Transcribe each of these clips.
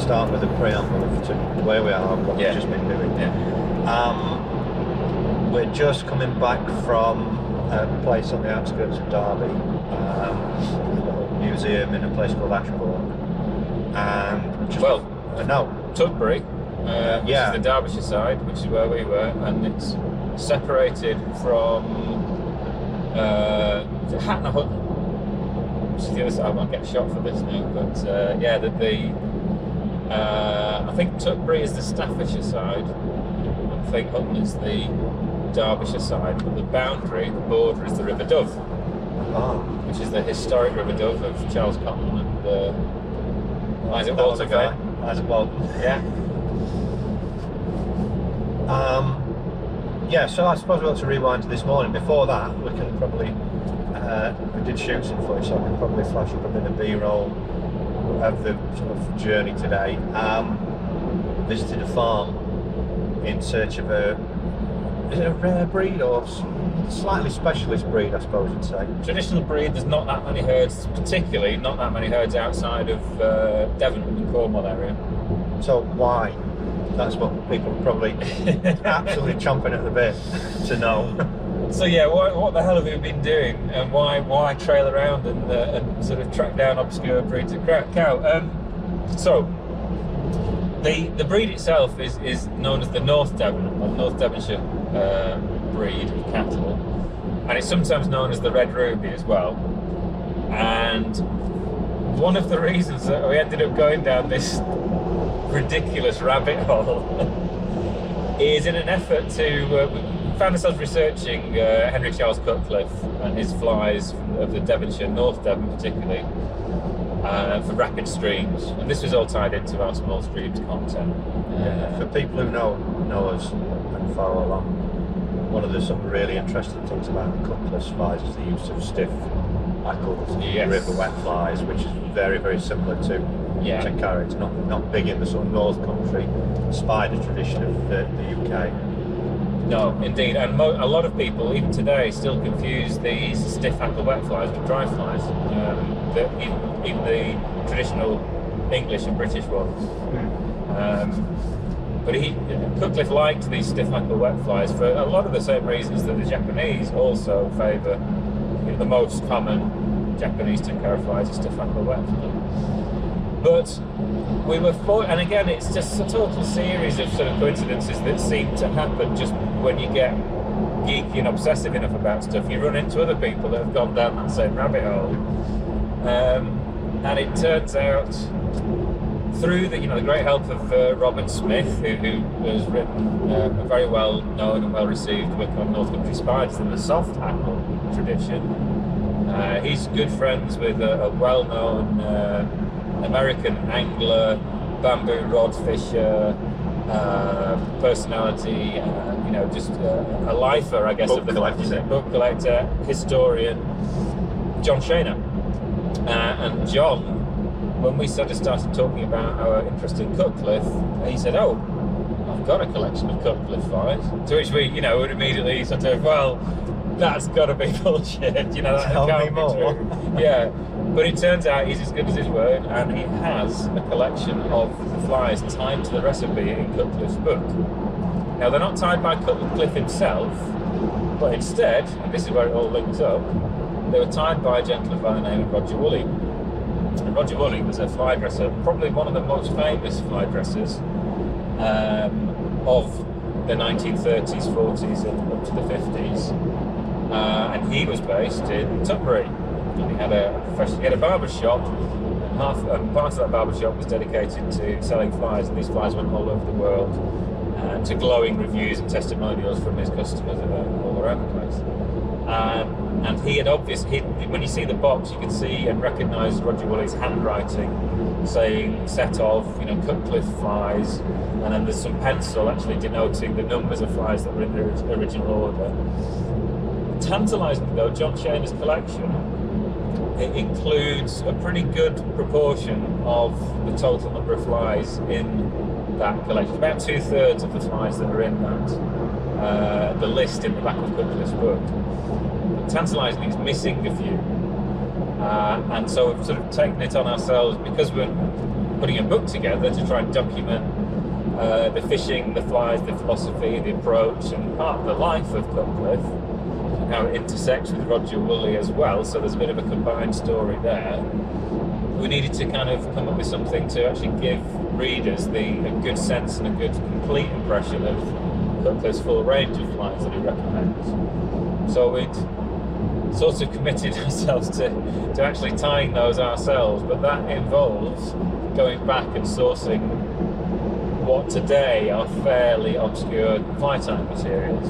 start with a preamble to where we are and what we've just been doing. We're just coming back from a place on the outskirts of Derby, a little museum in a place called Ashbourne, and Tutbury, which is the Derbyshire side, which is where we were, and it's separated from Hatton Hutton, which is the other side. I won't get a shot for this now, but I think Tutbury is the Staffordshire side. I think Hutton is the Derbyshire side, but the border is the River Dove, which is the historic River Dove of Charles Cutcliffe and Isaac Walton. Isaac Walton. So I suppose we'll have to rewind to this morning. Before that, we can probably we did shoot some footage, so I can probably flash up a bit of B-roll of the sort of journey today. Visited a farm in search of is it a rare breed or slightly specialist breed, I suppose you'd say? Traditional breed, there's not that many herds, particularly not that many herds outside of Devon and Cornwall area. So why? That's what people are probably absolutely chomping at the bit to know. So what the hell have we been doing, and why trail around and sort of track down obscure breeds of cow? So the breed itself is known as the North Devon or North Devonshire breed of cattle, and it's sometimes known as the Red Ruby as well. And one of the reasons that we ended up going down this ridiculous rabbit hole is in an effort to we found ourselves researching Henry Charles Cutcliffe and his flies of the Devonshire, North Devon particularly, for rapid streams, and this was all tied into our small streams content. For people who know us and follow along, one of the sort of really interesting things about Cutcliffe's flies is the use of stiff hackled river wet flies, which is very, very similar to Tenkara. It's not big in the sort of North Country spider tradition of the UK. No, indeed, and a lot of people, even today, still confuse these stiff hackled wet flies with dry flies. Even the traditional English and British ones. But Cutcliffe liked these stiff hackled wet flies for a lot of the same reasons that the Japanese also favour. The most common Japanese Tenkara flies are stiff hackled wet flies. But we were and again, it's just a total series of sort of coincidences that seem to happen just when you get geeky and obsessive enough about stuff. You run into other people that have gone down that same rabbit hole, and it turns out through the great help of Robert Smith, who has written a very well known and well received book on North Country spiders and the soft hackle tradition. He's good friends with a well known American angler, bamboo rod fisher, personality, just a lifer, I guess, book collector, historian, John Shaner. And John, when we sort of started talking about our interest in Cutcliffe, he said, "Oh, I've got a collection of Cutcliffe flies." To which we, would immediately sort of, well, that's got to be bullshit. That can't be true. Yeah. But it turns out he's as good as his word, and he has a collection of the flies tied to the recipe in Cutcliffe's book. Now, they're not tied by Cutcliffe himself, but instead, and this is where it all links up, they were tied by a gentleman by the name of Roger Woolley. And Roger Woolley was a fly dresser, probably one of the most famous fly dressers of the 1930s, 40s, and up to the 50s. And he was based in Tutbury. And he had a barber shop, and part of that barber shop was dedicated to selling flies, and these flies went all over the world, to glowing reviews and testimonials from his customers all around the place. And he had when you see the box, you can see and recognise Roger Woolley's handwriting, saying set of, Cutcliffe flies, and then there's some pencil actually denoting the numbers of flies that were in the original order. Tantalisingly though, John Shaner's collection, it includes a pretty good proportion of the total number of flies in that collection. About 2/3 of the flies that are in that, the list in the back of Cutcliffe's book. But tantalisingly, it's missing a few. And so we've sort of taken it on ourselves, because we're putting a book together to try and document the fishing, the flies, the philosophy, the approach, and part of the life of Cutcliffe, and how it intersects with Roger Woolley as well. So there's a bit of a combined story there. We needed to kind of come up with something to actually give readers a good sense and a good complete impression of Cutcliffe's full range of flies that he recommends. So we'd sort of committed ourselves to actually tying those ourselves, but that involves going back and sourcing what today are fairly obscure fly type materials.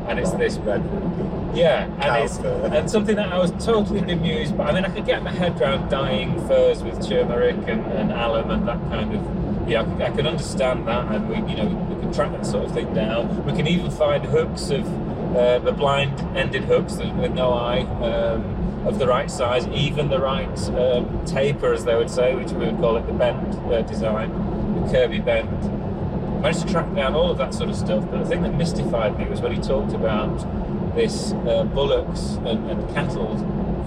And it's this red ruby. Yeah, and something that I was totally bemused by. I mean, I could get my head around dyeing furs with turmeric and alum and that kind of. Yeah, I could understand that, and we can track that sort of thing down. We can even find hooks of the blind-ended hooks with no eye, of the right size, even the right taper, as they would say, which we would call it the bend design, the curvy bend. Managed to track down all of that sort of stuff, but the thing that mystified me was when he talked about this bullocks and cattle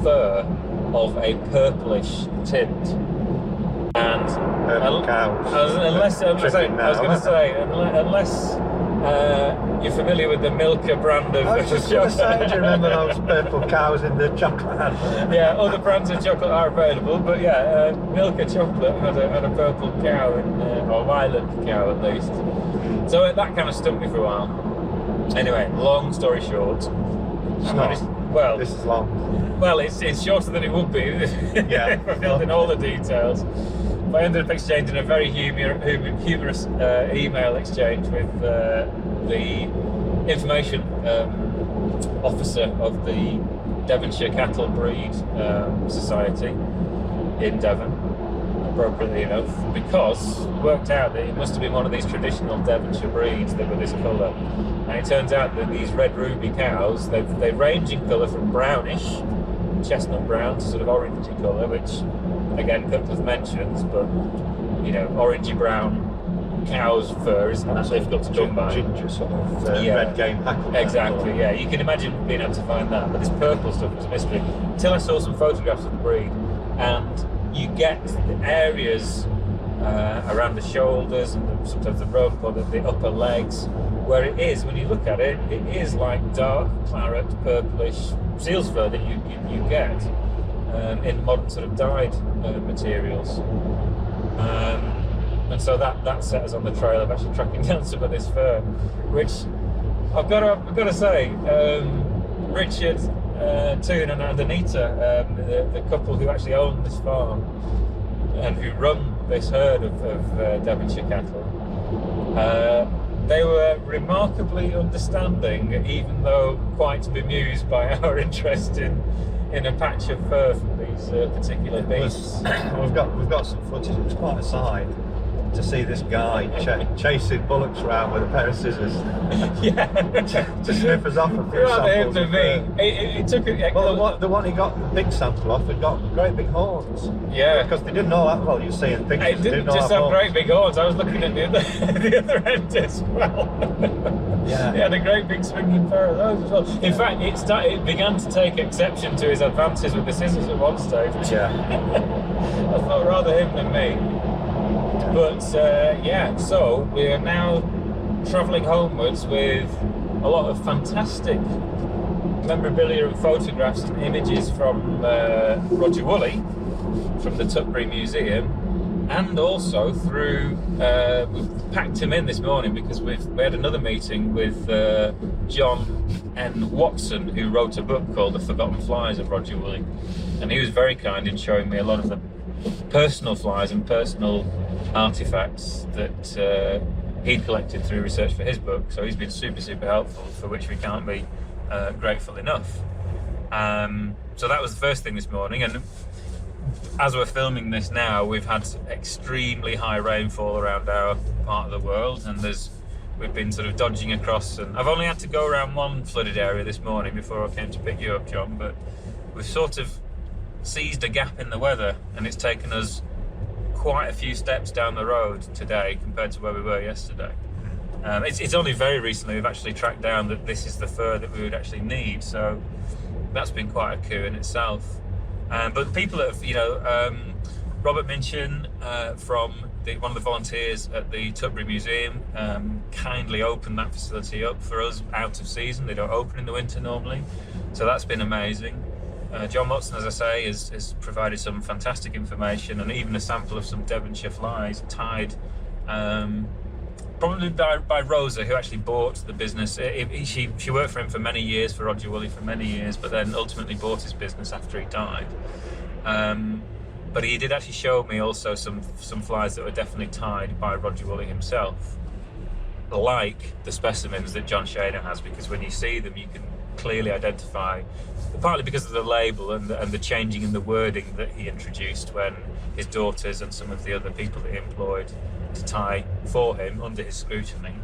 fur of a purplish tint. And unless you're familiar with the Milka brand of I was just going to say, do you remember those purple cows in the chocolate advert? Yeah, other brands of chocolate are available, but yeah, Milka chocolate had a purple cow, or lilac cow at least. So that kind of stumped me for a while. Anyway, long story short. Well, this is long. Well, it's shorter than it would be yeah. if I filled in all the details. But I ended up exchanging a very humorous email exchange with the information officer of the Devonshire Cattle Breed Society in Devon, appropriately enough, because it worked out that it must have been one of these traditional Devonshire breeds that were this colour. And it turns out that these red ruby cows, they range in colour from brownish, chestnut brown, to sort of orangey colour, which again Cutcliffe mentions, but orangey brown cow's fur is not difficult to come by. Ginger sort of red game hackle. Exactly, yeah. You can imagine being able to find that, but this purple stuff was a mystery until I saw some photographs of the breed, and you get the areas around the shoulders and sometimes the rump or the upper legs, where it is, when you look at it, it is like dark claret, purplish seal's fur that you get in modern sort of dyed materials. And so that set us on the trail of actually tracking down some of this fur, which I've got to say, Richard Toon and Anita, the couple who actually own this farm and who run this herd of Devonshire cattle, they were remarkably understanding, even though quite bemused by our interest in a patch of fur from these particular beasts. We've got some footage. It was quite a sight to see this guy chasing bullocks around with a pair of scissors. Yeah. to snip us off a few samples of fur. It took a... Well, the one he got the big sample off had got great big horns. Yeah. Because they didn't know that. Well, you're seeing pictures. It didn't just have great big horns. I was looking at the other end as well. Yeah. He had a great big swinging pair of those as well. In fact, it began to take exception to his advances with the scissors at one stage. Yeah. I thought rather him than me. But so we are now travelling homewards with a lot of fantastic memorabilia and photographs and images from Roger Woolley from the Tutbury Museum, and also through we've packed him in this morning because we had another meeting with John N. Watson, who wrote a book called The Forgotten Flies of Roger Woolley, and he was very kind in showing me a lot of the personal flies and personal artifacts that he'd collected through research for his book. So he's been super helpful, for which we can't be grateful enough. So that was the first thing this morning, and as we're filming this now, we've had extremely high rainfall around our part of the world, and we've been sort of dodging across, and I've only had to go around one flooded area this morning before I came to pick you up, John, but we've sort of seized a gap in the weather, and it's taken us quite a few steps down the road today compared to where we were yesterday. It's only very recently we've actually tracked down that this is the fur that we would actually need, so that's been quite a coup in itself. But people have, Robert Minchin from one of the volunteers at the Tutbury Museum kindly opened that facility up for us out of season. They don't open in the winter normally, so that's been amazing. John Watson, as I say, has provided some fantastic information and even a sample of some Devonshire flies tied probably by Rosa, who actually bought the business. She worked for him for many years, for Roger Woolley for many years, but then ultimately bought his business after he died. But he did actually show me also some flies that were definitely tied by Roger Woolley himself, like the specimens that John Shaner has, because when you see them you can clearly identify, partly because of the label and the changing in the wording that he introduced when his daughters and some of the other people that he employed to tie for him under his scrutiny.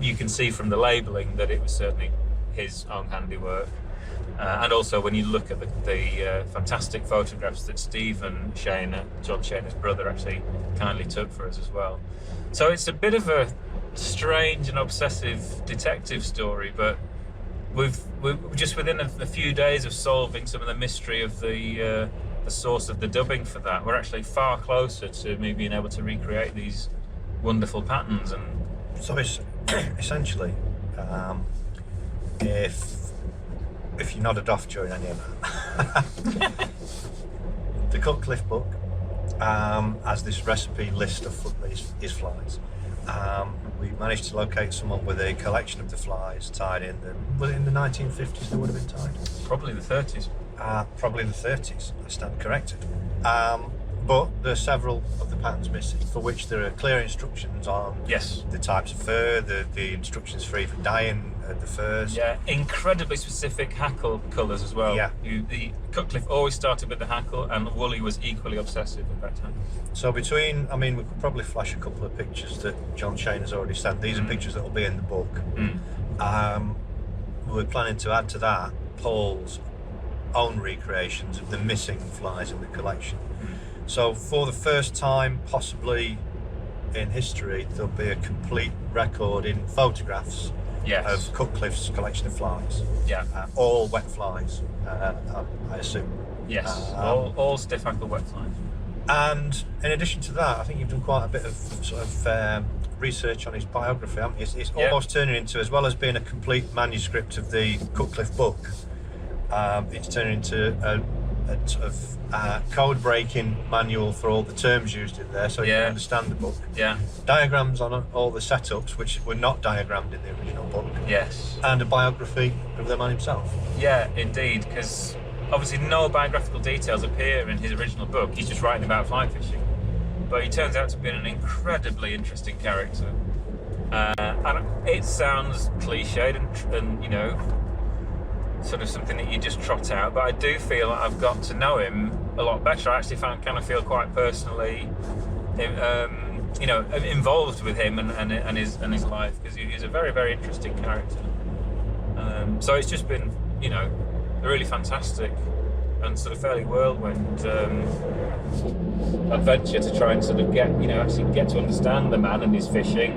You can see from the labelling that it was certainly his own handiwork. And also when you look at the fantastic photographs that Stephen Shaner, John Shaner's brother, actually kindly took for us as well. So it's a bit of a strange and obsessive detective story, but we're just within a few days of solving some of the mystery of the source of the dubbing for that. We're actually far closer to me being able to recreate these wonderful patterns. And so it's essentially, if you nodded off during any of that, the Cutcliffe book has this recipe list of his flies. We managed to locate someone with a collection of the flies tied in them. Was it in the 1950s they would have been tied? Probably the 30s. Probably the 30s, I stand corrected. But there are several of the patterns missing, for which there are clear instructions on the types of fur, the instructions for even dyeing the furs. Yeah, incredibly specific hackle colours as well. Yeah. The Cutcliffe always started with the hackle, and Woolley was equally obsessive at that time. So we could probably flash a couple of pictures that John Shane has already sent. These are pictures that will be in the book. We're planning to add to that Paul's own recreations of the missing flies in the collection. So for the first time, possibly in history, there'll be a complete record in photographs of Cutcliffe's collection of flies. Yeah. All wet flies, I assume. Yes, all stiff hackle wet flies. And in addition to that, I think you've done quite a bit of sort of research on his biography, haven't you? It's almost turning into, as well as being a complete manuscript of the Cutcliffe book, it's turning into a sort of code-breaking manual for all the terms used in there, so you can understand the book. Yeah. Diagrams on all the setups, which were not diagrammed in the original book. Yes. And a biography of the man himself. Yeah, indeed, because obviously no biographical details appear in his original book. He's just writing about fly fishing. But he turns out to be an incredibly interesting character. And it sounds cliched and you know, sort of something that you just trot out, but I do feel like I've got to know him a lot better. I actually kind of feel quite personally, you know, involved with him and his life, because he's a very, very interesting character. So it's just been, you know, a really fantastic and sort of fairly whirlwind adventure to try and sort of actually get to understand the man and his fishing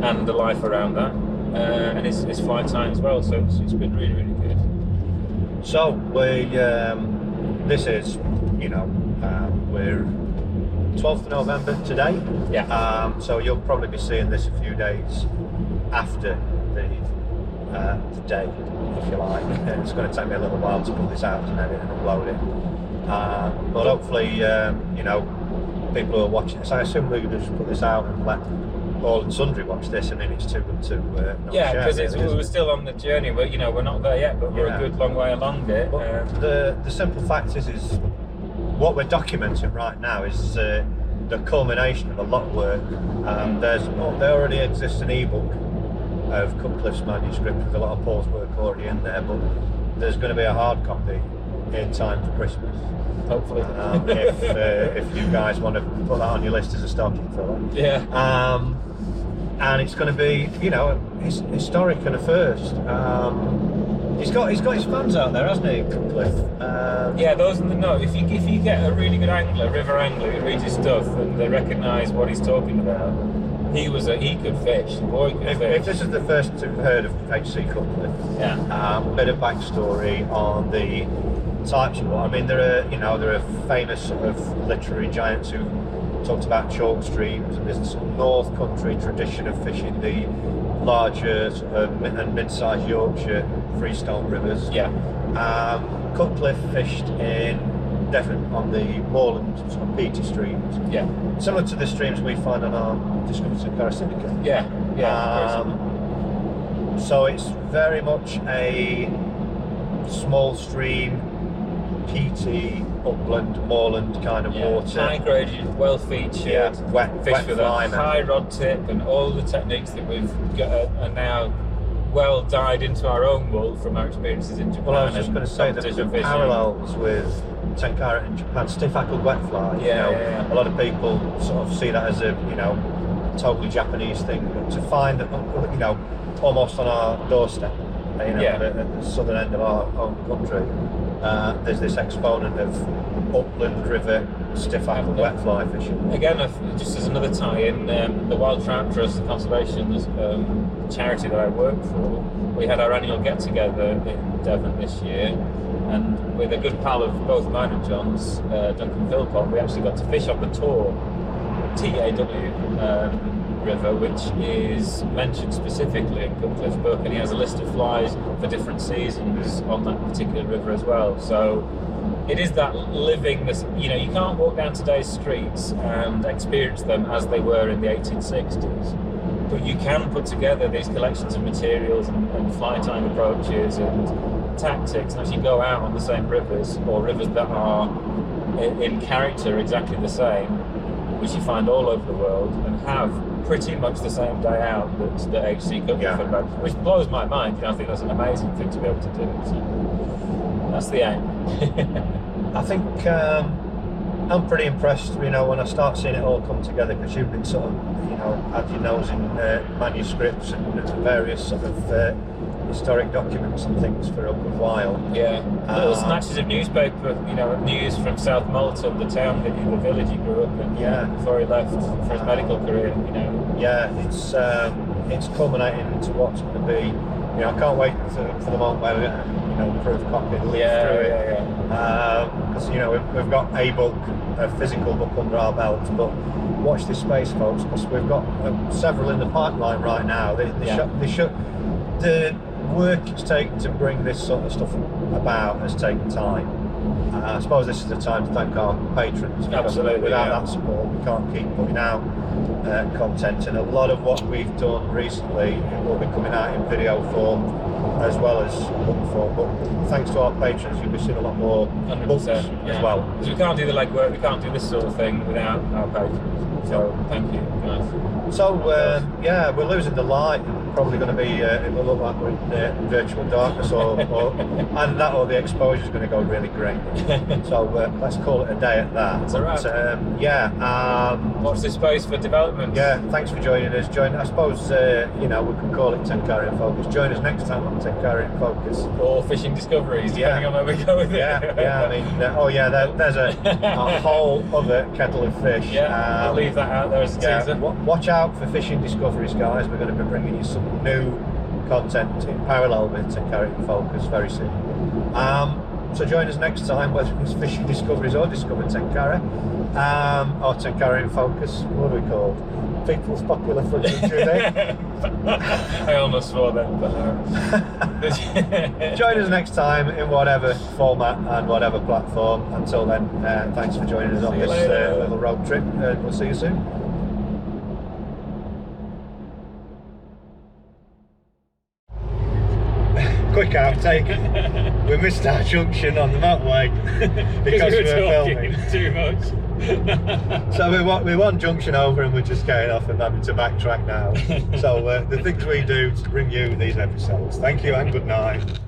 and the life around that, and his fly tying as well. So it's been really, really good. So this is, you know, we're 12th of November today. Yeah. So you'll probably be seeing this a few days after the day, if you like. It's going to take me a little while to put this out and edit and upload it. But hopefully, you know, people who are watching this, I assume we're going to just put this out and let all and sundry watch this. I mean, it's too good to not share. Because we're still on the journey. We're not there yet, but we're a good long way along it. The simple fact is what we're documenting right now is the culmination of a lot of work. There already exists an ebook of Cutcliffe's manuscript with a lot of Paul's work already in there, but there's going to be a hard copy in time for Christmas. Hopefully. If you guys want to put that on your list as a stocking filler. Yeah. And it's going to be, you know, historic and a first. He's got his fans out there, hasn't he, Cutcliffe? Yeah, those in the know. If you get a really good angler, river angler, who reads his stuff and they recognise what he's talking about, he could fish. The boy could fish. If this is the first to have heard of H.C. Cutcliffe, a bit of backstory on the types of water. I mean, there are famous sort of literary giants who talked about chalk streams, and there's this sort of North Country tradition of fishing the larger sort of and mid-sized Yorkshire freestone rivers. Yeah. Cutcliffe fished in Devon on the moorland sort of peaty streams. Yeah. Similar to the streams we find on our Discovery Sankara Syndicate. Yeah. Yeah. So it's very much a small stream, peaty, upland, moorland kind of water. High graded, well featured. Yeah, wet fish with fly, a high rod tip, and all the techniques that we've got are now well dyed into our own wool from our experiences in Japan. Well, I was just going to say that the parallels with tenkara in Japan, stiff-hackled wet fly. Yeah. A lot of people sort of see that as a totally Japanese thing, but to find that almost on our doorstep, at the southern end of our own country, there's this exponent of upland river stiff-hackled wet fly fishing. Again, just as another tie-in, the Wild Trout Trust, the conservation charity that I work for, we had our annual get-together in Devon this year, and with a good pal of both mine and John's, Duncan Philpott, we actually got to fish on the Tor, TAW river, which is mentioned specifically in Cutcliffe's book, and he has a list of flies for different seasons on that particular river as well. So it is that living, you can't walk down today's streets and experience them as they were in the 1860s, but you can put together these collections of materials and fly time approaches and tactics and actually go out on the same rivers, or rivers that are in character exactly the same, which you find all over the world, and have pretty much the same day out that H.C. Cutcliffe had about, which blows my mind. I think that's an amazing thing to be able to do. So that's the aim. I think I'm pretty impressed, when I start seeing it all come together, because you've been sort of, had your nose in manuscripts and various sort of historic documents and things for a good while. Yeah, little snatches of newspaper, news from South Malton, the town, the village he grew up in. Yeah. Before he left for his medical career. Yeah, it's culminating into what's going to be. I can't wait for the moment where we get proof copy and leaf through it. Because we've got a physical book under our belts, but watch this space, folks, because we've got several in the pipeline right now. The work it's taken to bring this sort of stuff about has taken time. I suppose this is the time to thank our patrons, because absolutely, without that support we can't keep putting out content, and a lot of what we've done recently will be coming out in video form as well as book form, but thanks to our patrons you'll be seeing a lot more 100%, books as well. Because we can't do the legwork, we can't do this sort of thing without our patrons, so thank you guys. So we're losing the light. Probably going to be it will look like we're in virtual darkness, or the exposure is going to go really great. So let's call it a day at that. That's all right. Watch this space for development. Yeah, thanks for joining us. I suppose we can call it Tenkara in Focus. Join us next time on Tenkara in Focus, or Fishing Discoveries, depending on where we go with it. I mean, there's a whole other kettle of fish. Yeah, I'll leave that out there as a teaser. Watch out for Fishing Discoveries, guys. We're going to be bringing you some new content in parallel with Tenkara in Focus very soon. So join us next time, whether it's Fishing Discoveries or Discover Tenkara, or Tenkara in Focus. What are we called? People's Popular Frontier Today. I almost swore then, but join us next time in whatever format and whatever platform. Until then, thanks for joining us on this little road trip, and we'll see you soon. Quick outtake. We missed our junction on the motorway because we were filming too much. So we're one junction over and we're just getting off and having to backtrack now. So the things we do to bring you these episodes. Thank you and good night.